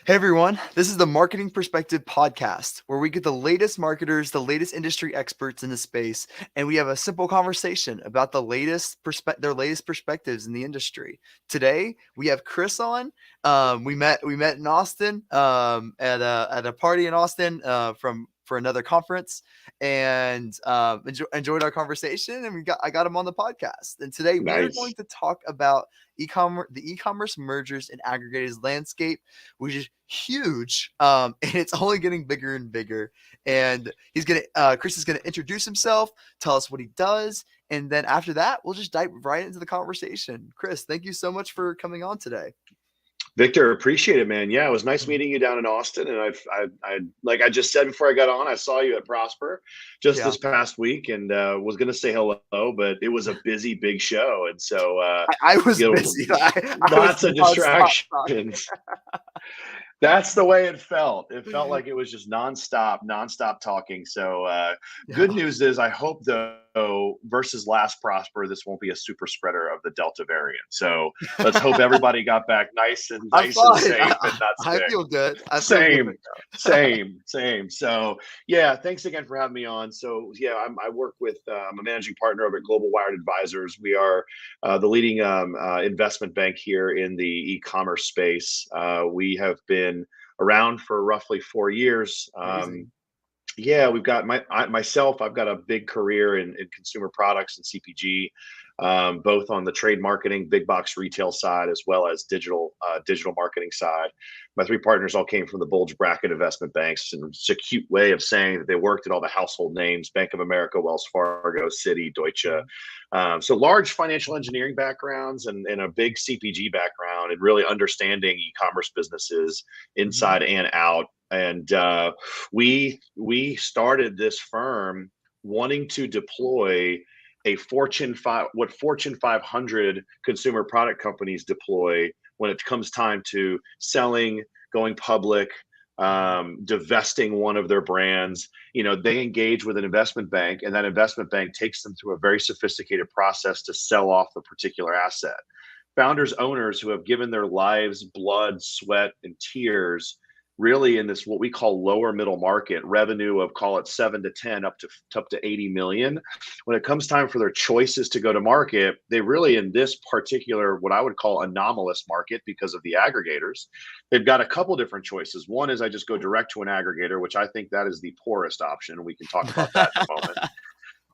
Hey everyone, this is the Marketing Perspective podcast, where we get the latest marketers, the latest industry experts in the space, and we have a simple conversation about their latest perspectives in the industry. Today we have Chris on. We met in Austin at a party in Austin for another conference, and enjoyed our conversation. And I got him on the podcast. And today we are going Nice. to talk about e-commerce mergers and aggregators landscape, which is huge, and it's only getting bigger and bigger. And Chris is gonna introduce himself, tell us what he does, and then after that, we'll just dive right into the conversation. Chris, thank you so much for coming on today. Victor, appreciate it, man. Yeah, it was nice meeting you down in Austin. And like I just said before I got on, I saw you at Prosper just Yeah, this past week, and was going to say hello, but it was a busy, big show, and so I was you busy. know, I was lots of nonstop talking. distractions. That's the way it felt. It felt like it was just nonstop talking. So good Yeah. news is, I hope though, versus last Prosper, this won't be a super spreader of the Delta variant. So let's hope everybody got back nice and I'm fine. safe and not I sick. feel good. I feel good Same, right now. same. So yeah, thanks again for having me on. So yeah, I work with, I'm a managing partner over at Global Wired Advisors. We are the leading investment bank here in the e-commerce space. We have been around for roughly 4 years. Amazing. Yeah, we've got myself. I've got a big career in consumer products and CPG, both on the trade marketing, big box retail side, as well as digital marketing side. My three partners all came from the bulge bracket investment banks, and it's a cute way of saying that they worked at all the household names: Bank of America, Wells Fargo, Citi, Deutsche. Mhm. So large financial engineering backgrounds and a big CPG background, and really understanding e-commerce businesses Mhm. inside and out. And we started this firm wanting to deploy what Fortune 500 consumer product companies deploy when it comes time to selling, going public, Mhm. divesting one of their brands. They engage with an investment bank, and that investment bank takes them through a very sophisticated process to sell off the particular asset. Founders, owners who have given their lives, blood, sweat, and tears, really in this what we call lower middle market revenue of, call it 7 to 10 up to 80 million. When it comes time for their choices to go to market, they really, in this particular what I would call anomalous market because of the aggregators, they've got a couple different choices. One is, I just go direct to an aggregator, which I think that is the poorest option. We can talk about that in a moment.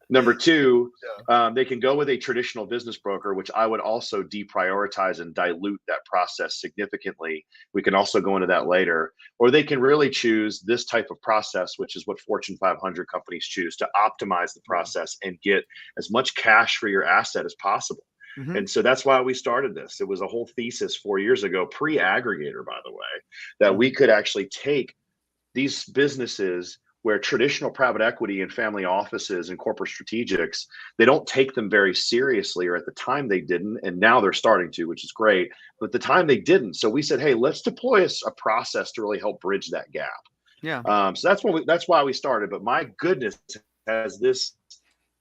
Number two, Yeah. they can go with a traditional business broker, which I would also deprioritize and dilute that process significantly. We can also go into that later. Or they can really choose this type of process, which is what Fortune 500 companies choose, to optimize the Yeah. process and get as much cash for your asset as possible. Mhm. And so that's why we started this. It was a whole thesis 4 years ago, pre-aggregator, by the way, that we Mhm. could actually take these businesses where traditional private equity and family offices and corporate strategics, they don't take them very seriously, or at the time they didn't, and now they're starting to, which is great, but at the time they didn't. So we said, hey, let's deploy a process to really help bridge that gap. Yeah. So that's why we started. But my goodness, has this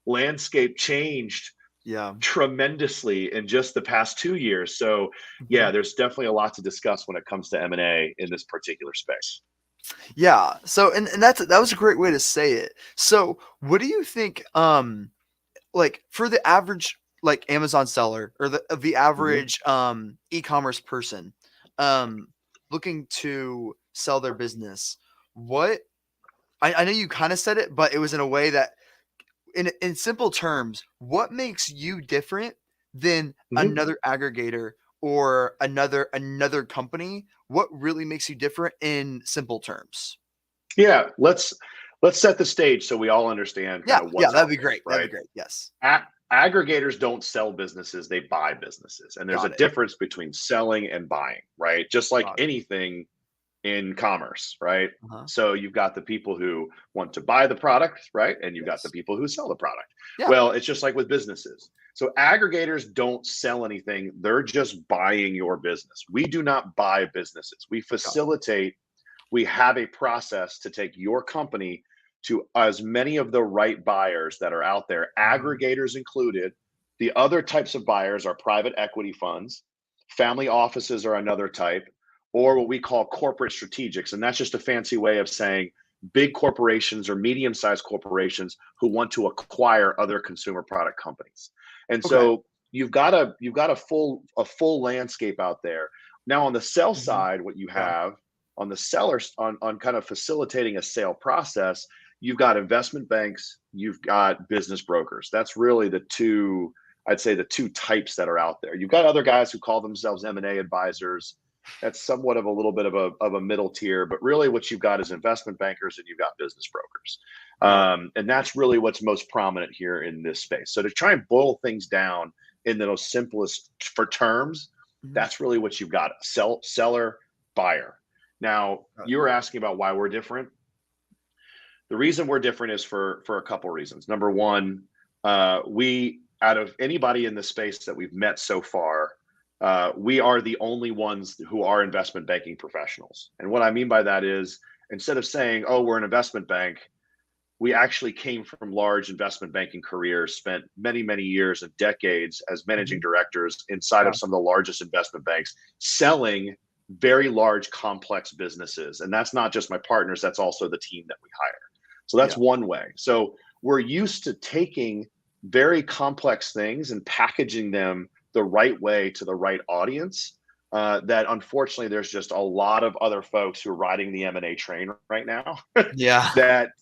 landscape changed Yeah. tremendously in just the past 2 years. So yeah, Mhm. there's definitely a lot to discuss when it comes to M&A in this particular space. Yeah. So and that was a great way to say it. So what do you think like for the average like Amazon seller or the Mhm. average e-commerce person um looking to sell their business, what I know you kind of said it, but it was in a way that in simple terms, what makes you different than Mhm. another aggregator or another company? What really makes you different in simple terms? Yeah, let's set the stage so we all understand Yeah, kind of yeah, what's that'd out be there, great. That'd be right? great. Yes. Aggregators don't sell businesses, they buy businesses. And there's a Got it. difference between selling and buying, right? Just like Got it. anything in commerce, right? Uh-huh. So you've got the people who want to buy the product, right? And you've got the Yes. people who sell the product. Yeah. Well, it's just like with businesses. So aggregators don't sell anything, they're just buying your business. We do not buy businesses. Got it. We have a process to take your company to as many of the right buyers that are out there, Mhm. aggregators included. The other types of buyers are private equity funds, family offices are another type, or what we call corporate strategics. And that's just a fancy way of saying big corporations or medium-sized corporations who want to acquire other consumer product companies. And Okay. so you've got a full landscape out there. Now on the sell side, what you have on the sellers on kind of facilitating a sale process, you've got investment banks, you've got business brokers. That's really the two, I'd say the two types that are out there. You've got other guys who call themselves M&A advisors. That's somewhat of a little bit of a middle tier, but really what you've got is investment bankers and you've got business brokers. And that's really what's most prominent here in this space. So to try and boil things down in the most simplest for terms, that's really what you've got: seller, buyer. Now, you were asking about why we're different. The reason we're different is for a couple of reasons. Number one, we, out of anybody in the space that we've met so far, we are the only ones who are investment banking professionals. And what I mean by that is, instead of saying, oh, we're an investment bank, we actually came from large investment banking careers, spent many, many years and decades as managing directors inside of some of the largest investment banks, selling very large, complex businesses. And that's not just my partners, that's also the team that we hire. So that's one way. So we're used to taking very complex things and packaging them the right way to the right audience. That unfortunately, there's just a lot of other folks who are riding the M&A train right now. that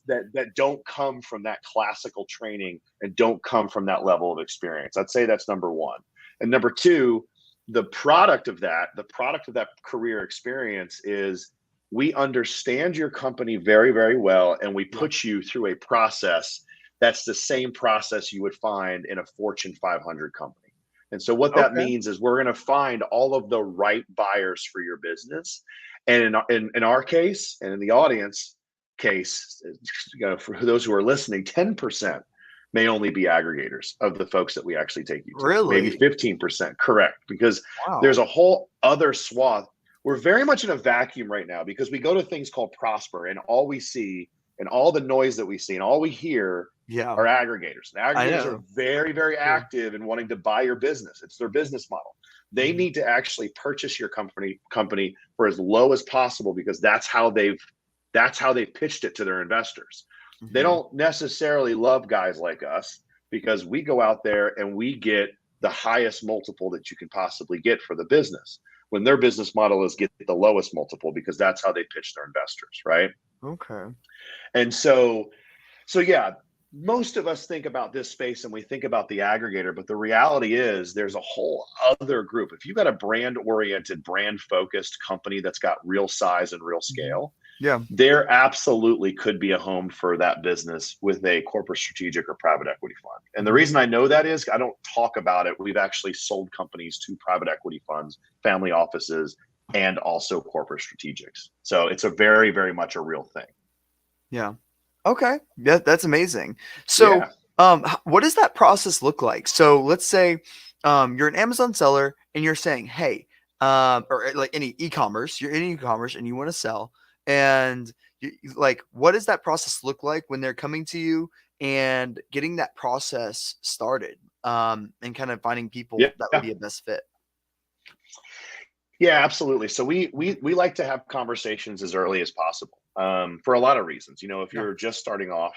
don't come from that classical training and don't come from that level of experience. I'd say that's number one. And number two, the product of that career experience is we understand your company very, very well, and we put you through a process that's the same process you would find in a Fortune 500 company. And so what that means is we're going to find all of the right buyers for your business. And in our case, and in the audience case, for those who are listening, 10% may only be aggregators of the folks that we actually take you to. Really? Maybe 15%, correct. Because there's a whole other swath. We're very much in a vacuum right now because we go to things called Prosper, and all we see and all the noise that we see and all we hear are aggregators. And aggregators are very, very active in wanting to buy your business. It's their business model. They need to actually purchase your company for as low as possible because that's how they've pitched it to their investors. They don't necessarily love guys like us because we go out there and we get the highest multiple that you can possibly get for the business, when their business model is get the lowest multiple because that's how they pitch their investors, right? Okay. And so yeah, most of us think about this space and we think about the aggregator, but the reality is there's a whole other group. If you've got a brand-oriented, brand-focused company that's got real size and real scale, there absolutely could be a home for that business with a corporate strategic or private equity fund. And the reason I know that is I don't talk about it. We've actually sold companies to private equity funds, family offices, and also corporate strategics. So it's a very, very much a real thing. Yeah. Okay. Yeah, that's amazing. So, what does that process look like? So let's say you're an Amazon seller and you're saying, hey, or like any e-commerce, you're in e-commerce and you want to sell. And what does that process look like when they're coming to you and getting that process started, and kind of finding people that would be a best fit? Yeah, absolutely. So we like to have conversations as early as possible, for a lot of reasons. You know, if you're just starting off,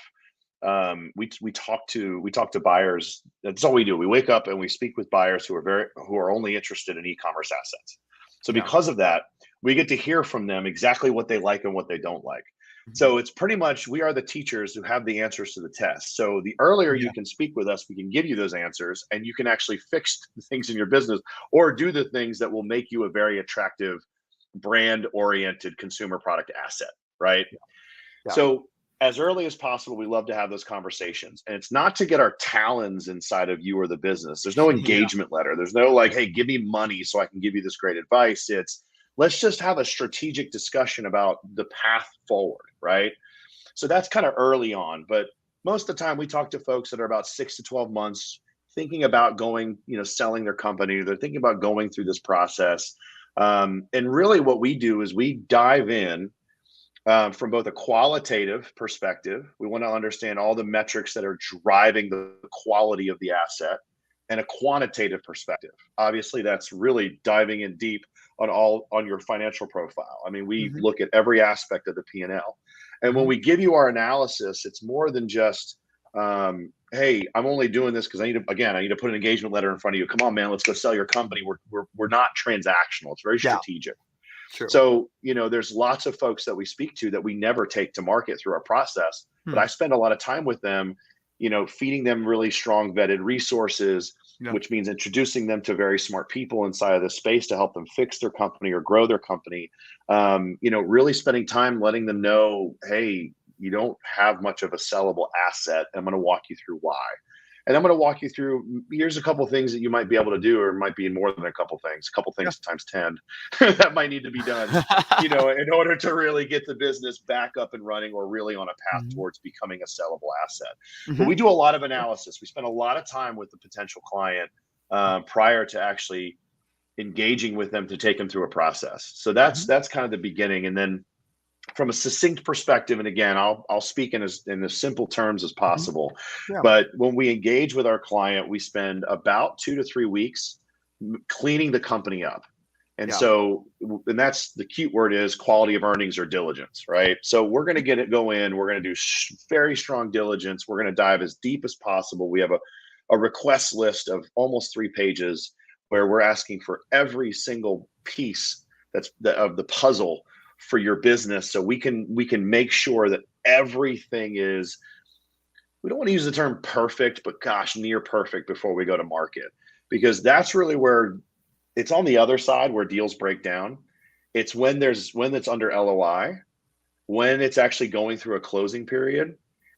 we talk to buyers. That's all we do. We wake up and we speak with buyers who are only interested in e-commerce assets. So because of that, we get to hear from them exactly what they like and what they don't like. So it's pretty much, we are the teachers who have the answers to the test. So the earlier you can speak with us, we can give you those answers and you can actually fix the things in your business or do the things that will make you a very attractive brand-oriented consumer product asset, right? So as early as possible, we love to have those conversations. And it's not to get our talons inside of you or the business. There's no engagement letter. There's no like, hey, give me money so I can give you this great advice. It's, let's just have a strategic discussion about the path forward, right? So that's kind of early on, but most of the time we talk to folks that are about 6 to 12 months thinking about going, selling their company. They're thinking about going through this process. And really what we do is we dive in from both a qualitative perspective. We want to understand all the metrics that are driving the quality of the asset, and a quantitative perspective. Obviously, that's really diving in deep on your financial profile. I mean, we Mhm. look at every aspect of the P&L. And when Mhm. we give you our analysis, it's more than just, hey, I'm only doing this because I need to put an engagement letter in front of you. Come on, man, let's go sell your company. We're not transactional. It's very Yeah, strategic. true. So, there's lots of folks that we speak to that we never take to market through our process, but Hmm. I spend a lot of time with them, feeding them really strong vetted resources, Yeah. which means introducing them to very smart people inside of the space to help them fix their company or grow their company. Really spending time letting them know, hey, you don't have much of a sellable asset. I'm going to walk you through why. And I'm going to walk you through, here's a couple of things that you might be able to do, or it might be more than a couple Yeah. things times 10 that might need to be done, in order to really get the business back up and running or really on a path Mhm. towards becoming a sellable asset. But Mhm. we do a lot of analysis. We spend a lot of time with the potential client prior to actually engaging with them to take them through a process. So that's Mhm. that's kind of the beginning. And then from a succinct perspective, and again, I'll speak in as simple terms as Mhm. possible. Yeah. But when we engage with our client, we spend about 2 to 3 weeks cleaning the company up. And Yeah. so, and that's the cute word is quality of earnings or diligence, right? So we're going to go in, we're going to do very strong diligence. We're going to dive as deep as possible. We have a request list of almost 3 pages where we're asking for every single piece of the puzzle for your business, so we can make sure that everything is, we don't want to use the term perfect, but gosh, near perfect before we go to market, because that's really where it's on the other side where deals break down. It's when it's under LOI, when it's actually going through a closing period,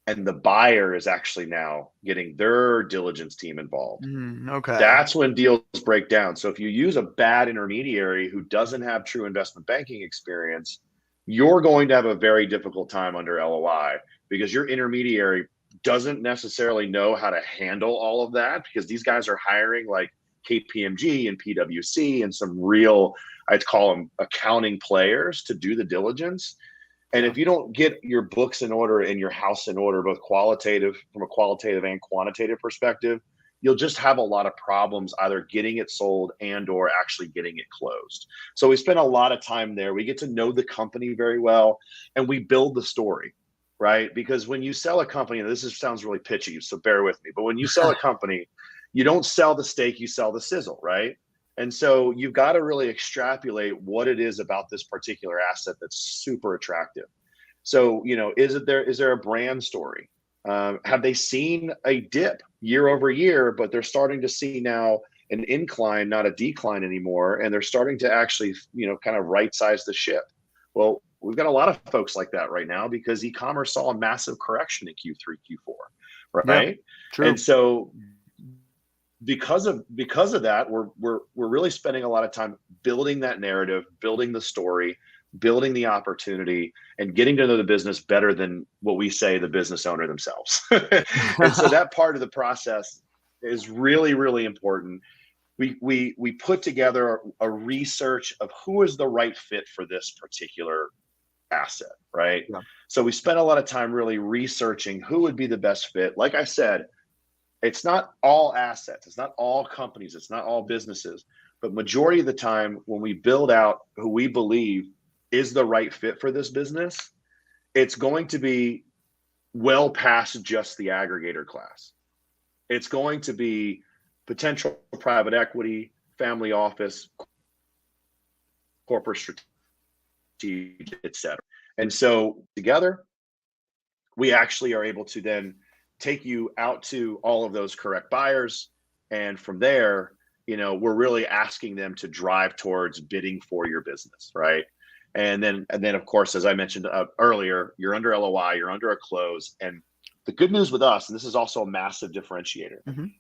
and the buyer is actually now getting their diligence team involved. Okay. That's when deals break down. So if you use a bad intermediary who doesn't have true investment banking experience, you're going to have a very difficult time under LOI, because your intermediary doesn't necessarily know how to handle all of that, because these guys are hiring like KPMG and PwC and some real, I'd call them accounting players, to do the diligence. And Yeah. if you don't get your books in order and your house in order, both from a qualitative and quantitative perspective, you'll just have a lot of problems either getting it sold and or actually getting it closed. So we spend a lot of time there. We get to know the company very well, and we build the story, right? Because when you sell a company, and sounds really pitchy, so bear with me, but when you sell a company, you don't sell the steak, you sell the sizzle, right? And so you've got to really extrapolate what it is about this particular asset that's super attractive. So, is there a brand story? Have they seen a dip year over year, but they're starting to see now an incline, not a decline anymore, and they're starting to actually, kind of right size the ship? Well, we've got a lot of folks like that right now because e-commerce saw a massive correction in Q3, Q4, Yeah. right? And True. so because of that, we're really spending a lot of time building that narrative, building the story, building the opportunity, and getting to know the business better than what we say the business owner themselves. And so that part of the process is really, really important. We put together a research of who is the right fit for this particular asset, right? Yeah. So we spent a lot of time really researching who would be the best fit. Like I said, it's not all assets, it's not all companies, it's not all businesses, but majority of the time when we build out who we believe is the right fit for this business, it's going to be well past just the aggregator class. It's going to be potential private equity, family office, corporate strategy, etc. And so together we actually are able to then take you out to all of those correct buyers. And from there, we're really asking them to drive towards bidding for your business, right? And then of course, as I mentioned earlier, you're under LOI, you're under a close. And the good news with us, and this is also a massive differentiator, Mhm.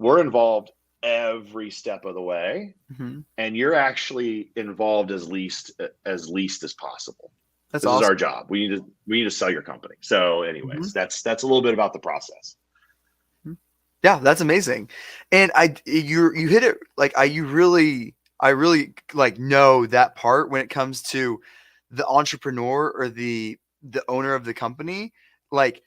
we're involved every step of the way, Mhm. and you're actually involved as least as possible. That's This is our awesome. job. We need to sell your company. So Mhm. anyways, that's a little bit about the process. Mhm. Yeah, that's amazing. And you hit it like I really like know that part when it comes to the entrepreneur or the owner of the company, like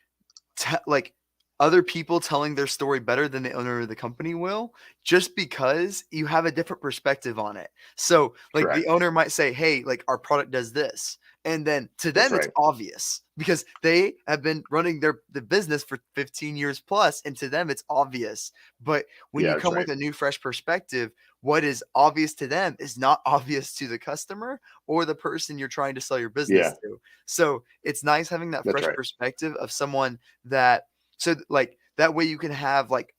like other people telling their story better than the owner of the company will, just because you have a different perspective on it. So, like, the Correct. owner might say, "Hey, like, our product does this." And then to That's them, it's right. obvious because they have been running the business for 15 years plus, and to them, it's obvious. But when Yeah, you that's come right. with a new, fresh perspective, what is obvious to them is not obvious to the customer or the person you're trying to sell your business Yeah, to. So it's nice having that that's fresh right. perspective of someone that, so like that way you can have like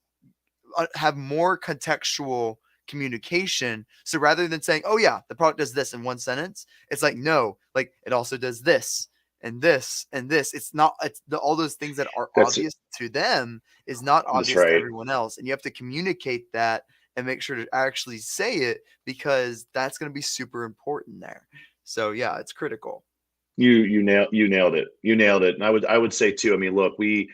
have more contextual communication. So rather than saying, "Oh yeah, the product does this" in one sentence, it's like, no, like it also does this and this and this. It's not, it's all those things that are That's obvious to them is not that's obvious to right. everyone else, and you have to communicate that and make sure to actually say it, because that's going to be super important there. So yeah, it's critical. You nailed it. You nailed it. And I would say too. I mean, look, we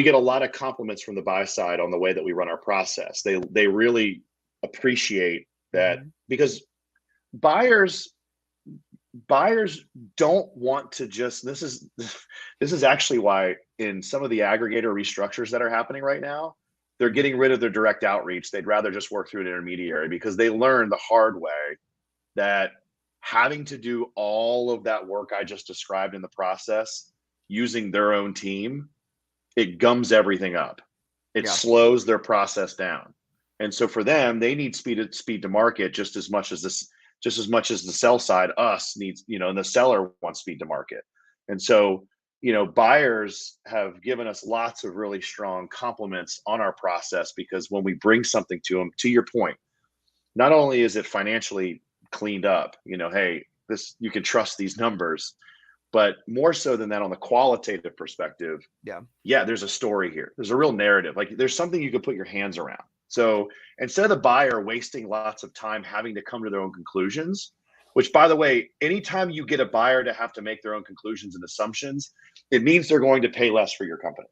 get a lot of compliments from the buy side on the way that we run our process. They really appreciate that, Hmm. because buyers buyers don't want to just, this is actually why in some of the aggregator restructures that are happening right now, they're Hmm. getting rid of their direct outreach. They'd rather just work through an intermediary, because they learned the hard way that having to do all of that work I just described in the process using their own team, it gums everything up. It Yeah. slows their process down. And so for them, they need speed to market just as much as the sell side, us, needs, and the seller wants speed to market. And so, buyers have given us lots of really strong compliments on our process, because when we bring something to them, to your point, not only is it financially cleaned up, hey, this, you can trust these numbers, but more so than that, on the qualitative perspective, Yeah. yeah, there's a story here. There's a real narrative. Like, there's something you could put your hands around. So instead of the buyer wasting lots of time having to come to their own conclusions, which, by the way, anytime you get a buyer to have to make their own conclusions and assumptions, it means they're going to pay less for your company.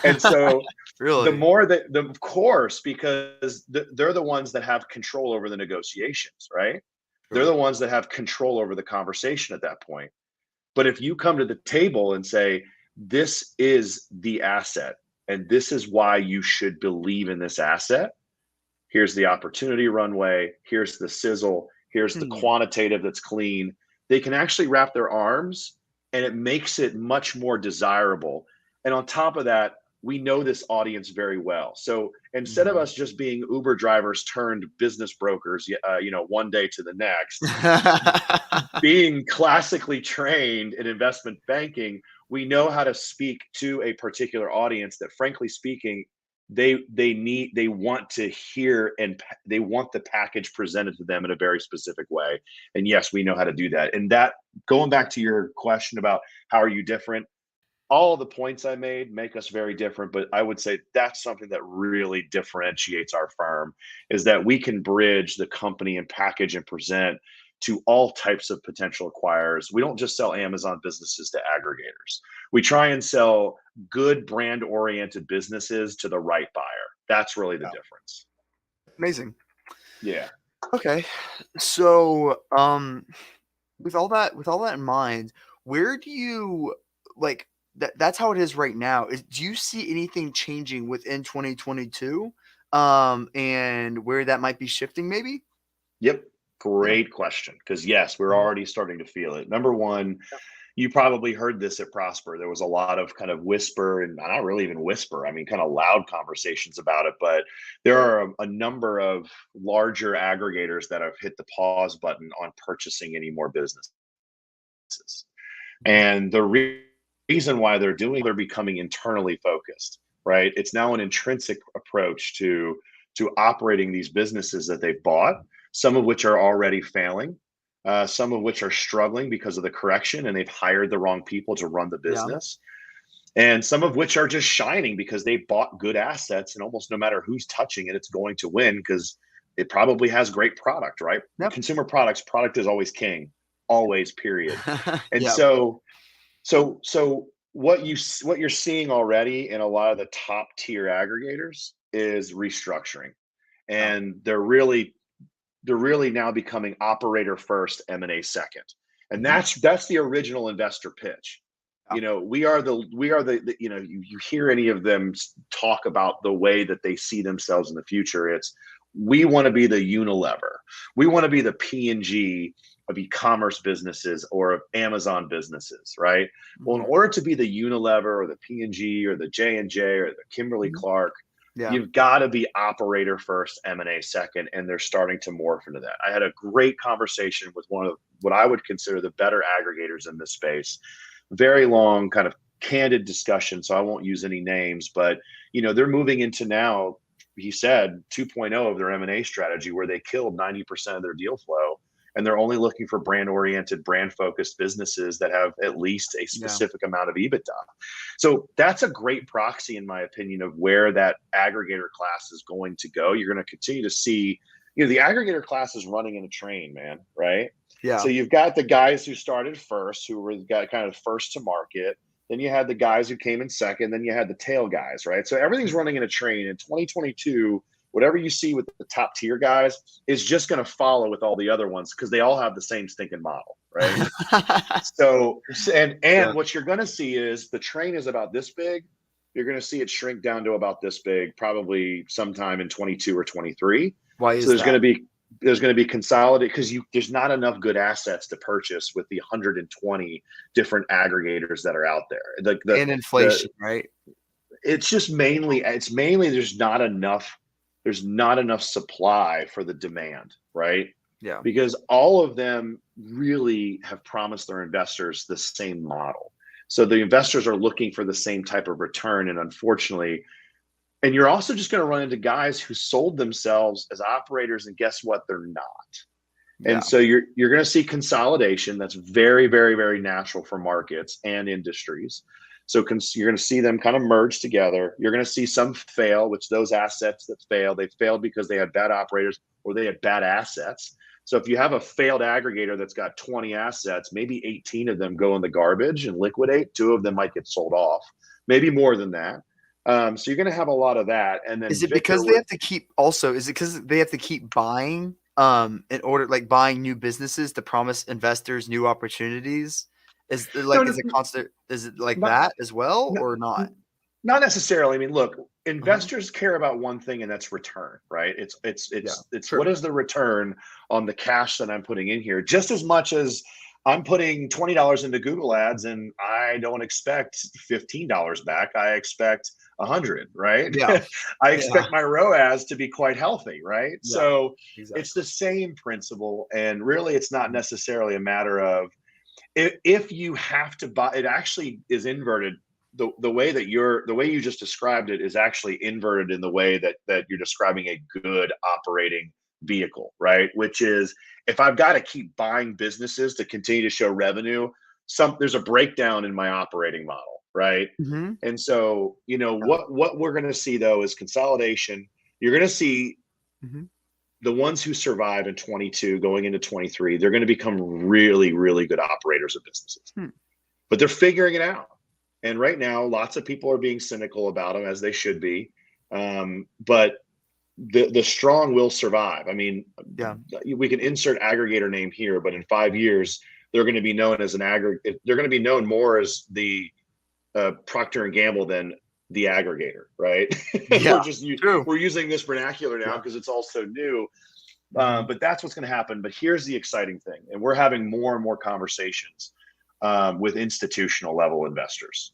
And so the Really. more that, of course, because they're the ones that have control over the negotiations, right? They're Sure. the ones that have control over the conversation at that point. But if you come to the table and say, this is the asset, and this is why you should believe in this asset, here's the opportunity runway, here's the sizzle, here's the Hmm. quantitative that's clean, they can actually wrap their arms, and it makes it much more desirable. And on top of that, we know this audience very well. So instead of Hmm. us just being Uber drivers turned business brokers, one day to the next, being classically trained in investment banking, we know how to speak to a particular audience that, frankly speaking, they want to hear, and they want the package presented to them in a very specific way. And yes, we know how to do that. And that, going back to your question about how are you different, all the points I made make us very different, but I would say that's something that really differentiates our firm, is that we can bridge the company and package and present to all types of potential acquirers. We don't just sell Amazon businesses to aggregators. We try and sell good brand oriented businesses to the right buyer. That's really the Yeah. difference. Amazing. Yeah. Okay. So, with all that in mind, where do you like that's how it is right now. Do you see anything changing within 2022? And where that might be shifting maybe? Yep. Yeah. Great question. Because yes, we're Mhm. already starting to feel it. Number one, Yeah. you probably heard this at Prosper. There was a lot of kind of whisper, and not really even whisper, I mean, kind of loud conversations about it. But there are a number of larger aggregators that have hit the pause button on purchasing any more businesses. Mhm. And the reason why they're becoming internally focused, right? It's now an intrinsic approach to operating these businesses that they've bought, some of which are already failing, some of which are struggling because of the correction, and they've hired the wrong people to run the Yeah. business, and some of which are just shining because they bought good assets, and almost no matter who's touching it, it's going to win because it probably has great product, right? Yep. Consumer products, product is always king, always, period. And Yeah. so what you're seeing already in a lot of the top tier aggregators is restructuring, Yeah. and they're really now becoming operator first, M&A second. And Mhm. that's the original investor pitch. Yeah. We are the you hear any of them talk about the way that they see themselves in the future. It's, we want to be the Unilever. We want to be the P&G of e-commerce businesses or of Amazon businesses, right? Well, in order to be the Unilever or the P&G or the J&J or the Kimberly Mhm. Clark, Yeah. you've got to be operator first, M&A second, and they're starting to morph into that. I had a great conversation with one of what I would consider the better aggregators in this space. Very long, kind of candid discussion, so I won't use any names, but they're moving into now, he said, 2.0 of their M&A strategy, where they killed 90% of their deal flow, and they're only looking for brand-oriented, brand-focused businesses that have at least a specific amount of EBITDA. So that's a great proxy, in my opinion, of where that aggregator class is going to go. You're going to continue to see, the aggregator class is running in a train, man, right? Yeah. So you've got the guys who started first, who were kind of first to market. Then you had the guys who came in second. Then you had the tail guys, right? So everything's running in a train. In 2022, whatever you see with the top tier guys is just going to follow with all the other ones, because they all have the same stinking model, right? So, and what you're going to see is the train is about this big. You're going to see it shrink down to about this big, probably sometime in 22 or 23. Why is so there's that? going to be consolidated, because there's not enough good assets to purchase with the 120 different aggregators that are out there. And inflation, right? It's mainly there's not enough supply for the demand, right? Yeah. Because all of them really have promised their investors the same model. So the investors are looking for the same type of return, and unfortunately, and you're also just going to run into guys who sold themselves as operators, and guess what? They're not. Yeah. And so you're going to see consolidation. That's very, very, very natural for markets and industries. So you're going to see them kind of merge together. You're going to see some fail, which those assets that fail, they failed because they had bad operators or they had bad assets. So if you have a failed aggregator that's got 20 assets, maybe 18 of them go in the garbage and liquidate. 2 of them might get sold off, maybe more than that. So you're going to have a lot of that. And then Is it because they have to keep is it because they have to keep buying in order, like buying new businesses to promise investors new opportunities? Is it like, is it constant? Is it like not, that as well, or not? Not necessarily. I mean, look, Uh-huh. investors care about one thing, and that's return, right? It's True. what is the return on the cash that I'm putting in here? Just as much as I'm putting $20 into Google ads and I don't expect $15 back. I expect 100, right? Yeah. I Yeah. expect my ROAS to be quite healthy, right? Yeah. So Exactly. it's the same principle. And really, it's not necessarily a matter of if you have to buy. It actually is inverted. The way you just described it is actually inverted in the way that you're describing a good operating vehicle, right? Which is, if I've got to keep buying businesses to continue to show revenue, there's a breakdown in my operating model, right? Mm-hmm. And so, what we're going to see though is consolidation. You're going to see the ones who survive in 22 going into 23, they're going to become really, really good operators of businesses, but they're figuring it out. And right now, lots of people are being cynical about them, as they should be. But the strong will survive. I mean, we can insert aggregator name here, but in 5 years, they're going to be known as an aggregator. They're going to be known more as the Procter and Gamble than the aggregator, right? Yeah, we're using this vernacular now because it's all so new. But that's what's going to happen. But here's the exciting thing, and we're having more and more conversations with institutional level investors.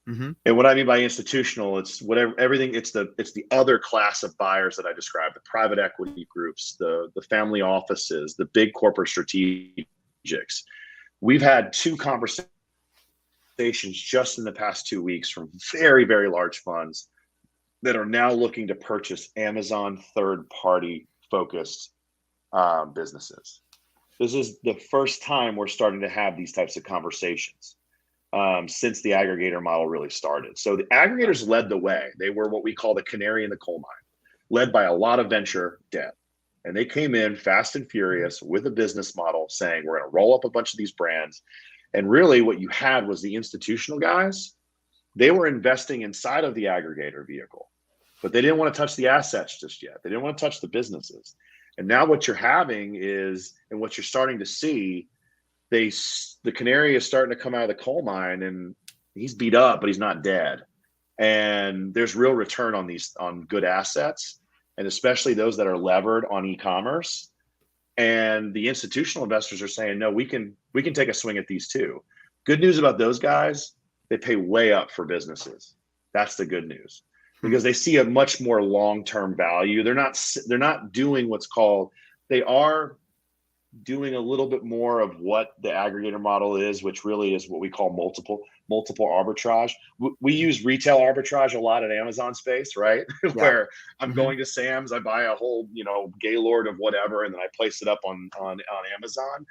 And what I mean by institutional, it's everything. It's the other class of buyers that I described: the private equity groups, the family offices, the big corporate strategics. We've had 2 conversations just in the past 2 weeks from very, very large funds that are now looking to purchase Amazon third-party focused businesses. This is the first time we're starting to have these types of conversations since the aggregator model really started. So the aggregators led the way. They were what we call the canary in the coal mine, led by a lot of venture debt. And they came in fast and furious with a business model saying, we're going to roll up a bunch of these brands. And really what you had was the institutional guys. They were investing inside of the aggregator vehicle, but they didn't want to touch the assets just yet. They didn't want to touch the businesses. And now what you're having is, and what you're starting to see, the canary is starting to come out of the coal mine, and He's beat up, but he's not dead. And there's real return on good assets, and especially those that are levered on e-commerce. And the institutional investors are saying, no, we can take a swing at these too. Good news about those guys, they pay way up for businesses. That's the good news, because they see a much more long-term value. They're not doing what's called, they are doing a little bit more of what the aggregator model is, which really is what we call multiple arbitrage. We use retail arbitrage a lot at Amazon space, right? Yeah. Where I'm going to Sam's, I buy a whole, Gaylord of whatever, and then I place it up on Amazon.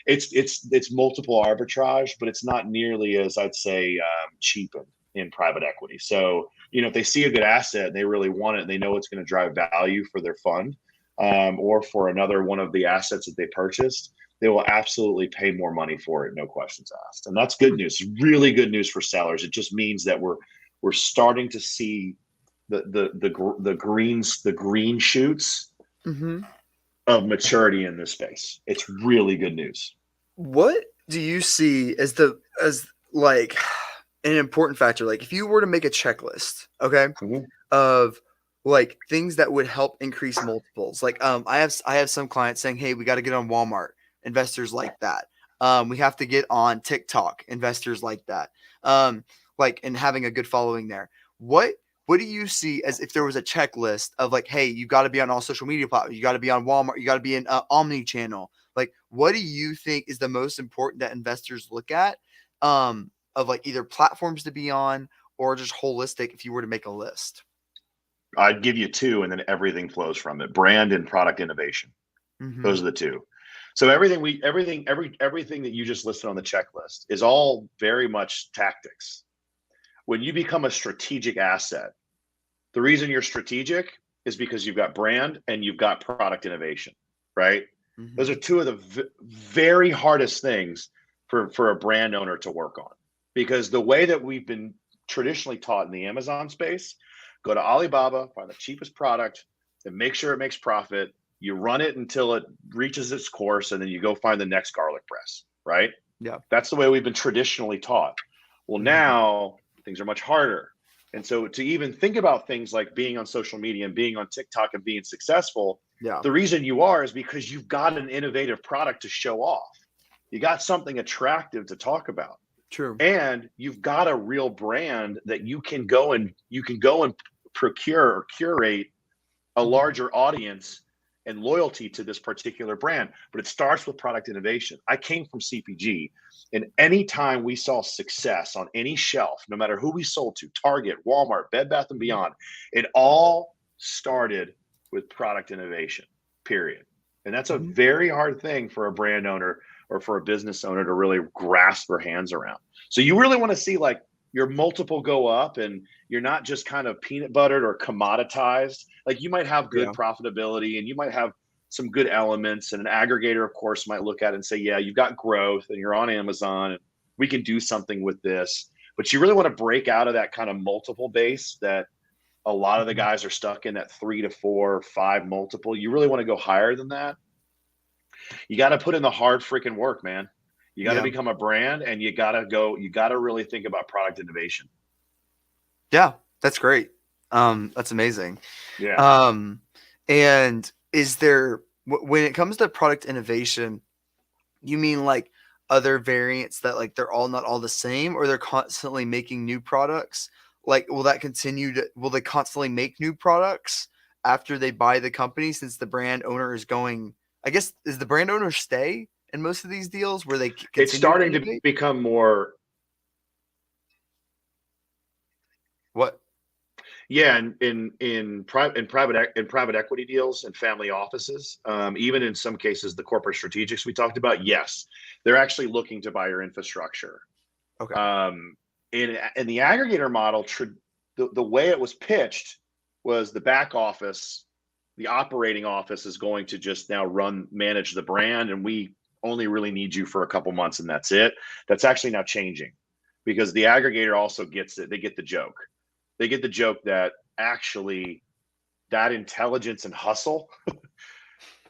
It's multiple arbitrage, but it's not nearly as, I'd say, cheap in private equity. So, if they see a good asset, they really want it, and they know it's going to drive value for their fund, or for another one of the assets that they purchased, they will absolutely pay more money for it, no questions asked. And that's good news, really good news for sellers. It just means that we're starting to see the green shoots of maturity in this space. It's really good news. What do you see as like an important factor? Like if you were to make a checklist, okay, of like things that would help increase multiples. Like I have some clients saying, hey, we got to get on Walmart. Investors like that. We have to get on TikTok. Investors like that. And having a good following there. What do you see as if there was a checklist of like, hey, you got to be on all social media platforms. You got to be on Walmart. You got to be in omni-channel. Like, what do you think is the most important that investors look at of like either platforms to be on or just holistic if you were to make a list? I'd give you two, and then everything flows from it. Brand and product innovation. Those are the two. So everything that you just listed on the checklist is all very much tactics. When you become a strategic asset, the reason you're strategic is because you've got brand and you've got product innovation, right? Those are two of the very hardest things for a brand owner to work on, because the way that we've been traditionally taught in the Amazon space, go to Alibaba, find the cheapest product, and make sure it makes profit. You run it until it reaches its course, and then you go find the next garlic press, right? Yeah. That's the way we've been traditionally taught. Well, now things are much harder. And so to even think about things like being on social media and being on TikTok and being successful, the reason you are is because you've got an innovative product to show off. You got something attractive to talk about. True. And you've got a real brand that you can go and procure or curate a larger audience and loyalty to this particular brand. But it starts with product innovation. I came from CPG, and anytime we saw success on any shelf, no matter who we sold to, Target, Walmart, Bed Bath & Beyond, it all started with product innovation, period. And that's a very hard thing for a brand owner or for a business owner to really grasp their hands around. So you really want to see like your multiple go up, and you're not just kind of peanut buttered or commoditized. Like you might have good profitability, and you might have some good elements, and an aggregator, of course, might look at it and say, yeah, you've got growth and you're on Amazon and we can do something with this. But you really want to break out of that kind of multiple base that a lot of the guys are stuck in, that 3 to 4 or 5 multiple. You really want to go higher than that. You got to put in the hard freaking work, man. You got to become a brand, and you got to really think about product innovation. Yeah, that's great. That's amazing. Yeah. And is there, when it comes to product innovation, you mean like other variants that like they're not all the same, or they're constantly making new products? Like, will they constantly make new products after they buy the company, since the brand owner is going, I guess, is the brand owner stay in most of these deals where they continue? It's starting to become more. What? Yeah, in private equity deals and family offices, even in some cases the corporate strategics we talked about, yes, they're actually looking to buy your infrastructure. Okay. In the aggregator model, the way it was pitched was the back office, the operating office is going to just now manage the brand, and we only really need you for a couple months, and that's it. That's actually now changing, because the aggregator also gets it. They get the joke. They get the joke that actually that intelligence and hustle,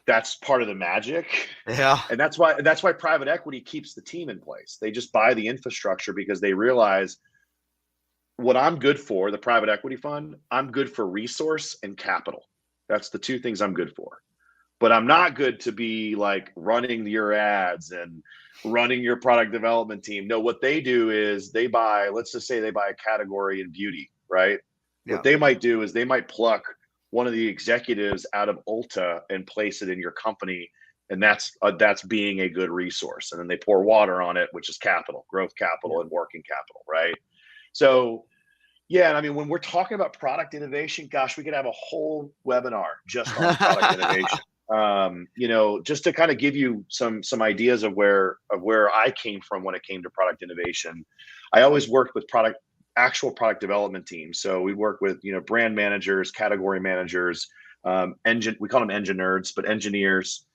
that's part of the magic. Yeah. And that's why private equity keeps the team in place. They just buy the infrastructure because they realize what I'm good for, the private equity fund, I'm good for resource and capital. That's the two things I'm good for. But I'm not good to be like running your ads and running your product development team. No, what they do is they buy, let's just say they buy a category in beauty, right? What Yeah. they might do is they might pluck one of the executives out of Ulta and place it in your company. And that's being a good resource. And then they pour water on it, which is capital, growth capital, and working capital, right? So yeah, and I mean, when we're talking about product innovation, gosh, we could have a whole webinar just on product innovation. Just to kind of give you some ideas of where I came from when it came to product innovation. I always worked with actual product development teams. So we work with brand managers, category managers, we call them engine nerds, but engineers,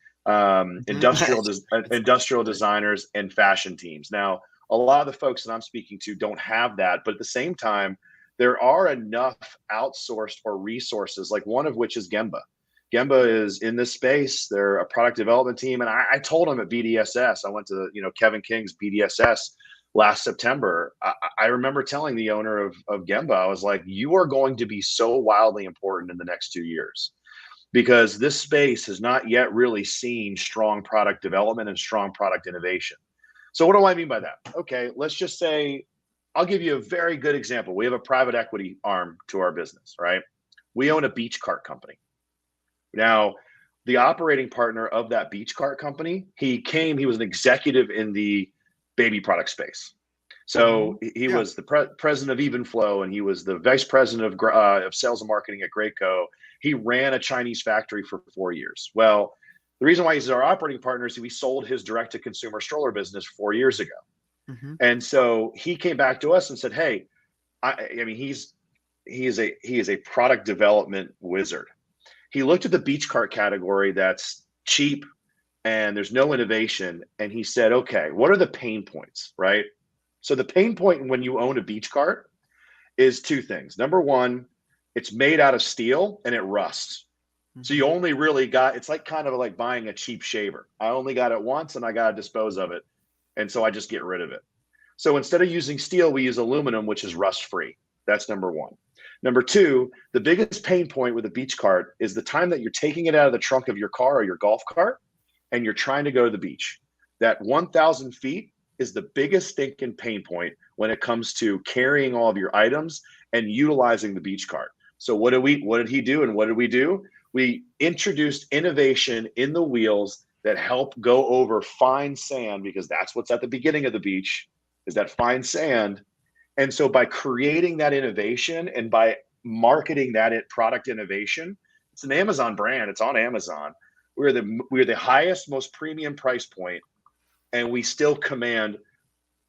industrial designers, and fashion teams. Now, a lot of the folks that I'm speaking to don't have that, but at the same time, there are enough outsourced or resources, like one of which is Gemba. Gemba is in this space. They're a product development team. And I told them at BDSS, I went to Kevin King's BDSS last September. I remember telling the owner of Gemba, I was like, you are going to be so wildly important in the next 2 years, because this space has not yet really seen strong product development and strong product innovation. So what do I mean by that? Okay, let's just say, I'll give you a very good example. We have a private equity arm to our business, right? We own a beach cart company. Now, the operating partner of that beach cart company, he was an executive in the baby product space. So he was the president of Evenflow, and he was the vice president of sales and marketing at Graco. He ran a Chinese factory for 4 years. Well, the reason why he's our operating partner is we sold his direct-to-consumer stroller business 4 years ago. And so he came back to us and said, hey, I mean, he is a product development wizard. He looked at the beach cart category that's cheap and there's no innovation. And he said, okay, what are the pain points, right? So the pain point when you own a beach cart is two things. Number one, it's made out of steel and it rusts. So you only really it's like kind of like buying a cheap shaver. I only got it once and I got to dispose of it. And so I just get rid of it. So instead of using steel, we use aluminum, which is rust free. That's number one. Number two, the biggest pain point with a beach cart is the time that you're taking it out of the trunk of your car or your golf cart and you're trying to go to the beach. That 1,000 feet is the biggest stinking pain point when it comes to carrying all of your items and utilizing the beach cart. So what did he do and what did we do? We introduced innovation in the wheels that help go over fine sand, because that's what's at the beginning of the beach, is that fine sand. And so by creating that innovation and by marketing that product innovation, it's an Amazon brand. It's on Amazon. We're the highest, most premium price point, and we still command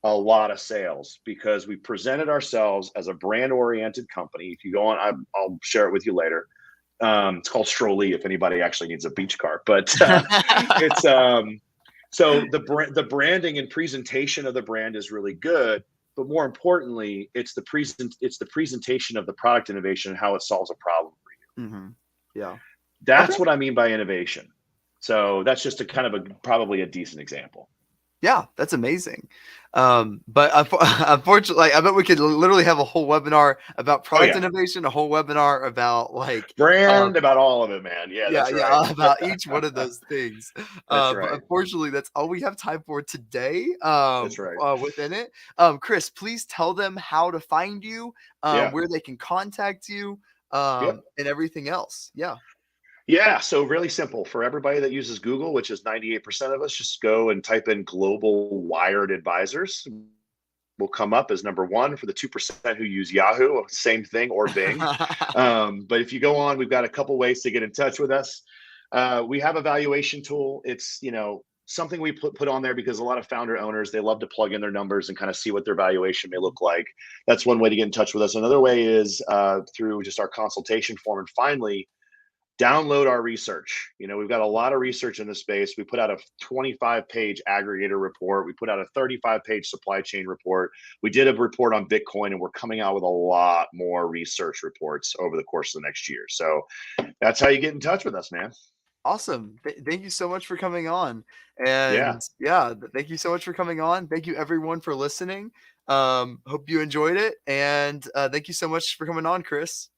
a lot of sales because we presented ourselves as a brand-oriented company. If you go on, I'll share it with you later. It's called Strolley if anybody actually needs a beach cart, but it's so the branding and presentation of the brand is really good, but more importantly, it's the presentation of the product innovation and how it solves a problem for you. Yeah, that's what I mean by innovation. So that's just a kind of probably a decent example. Yeah, that's amazing. But unfortunately, I bet we could literally have a whole webinar about product innovation, a whole webinar about brand, about all of it, man. Yeah, that's right. About each one of those things. That's right. But unfortunately, that's all we have time for today. That's right. Within it, Chris, please tell them how to find you, where they can contact you, and everything else. Yeah, so really simple for everybody that uses Google, which is 98% of us. Just go and type in Global Wired Advisors. Will come up as number one. For the 2% who use Yahoo, same thing, or Bing. But if you go on, we've got a couple ways to get in touch with us. We have a valuation tool. It's something we put on there because a lot of founder owners, they love to plug in their numbers and kind of see what their valuation may look like. That's one way to get in touch with us. Another way is through just our consultation form. And finally, download our research. We've got a lot of research in this space. We put out a 25-page aggregator report. We put out a 35-page supply chain report. We did a report on Bitcoin, and we're coming out with a lot more research reports over the course of the next year. So that's how you get in touch with us, man. Awesome. Thank you so much for coming on. And thank you so much for coming on. Thank you everyone for listening. Hope you enjoyed it, and thank you so much for coming on, Chris.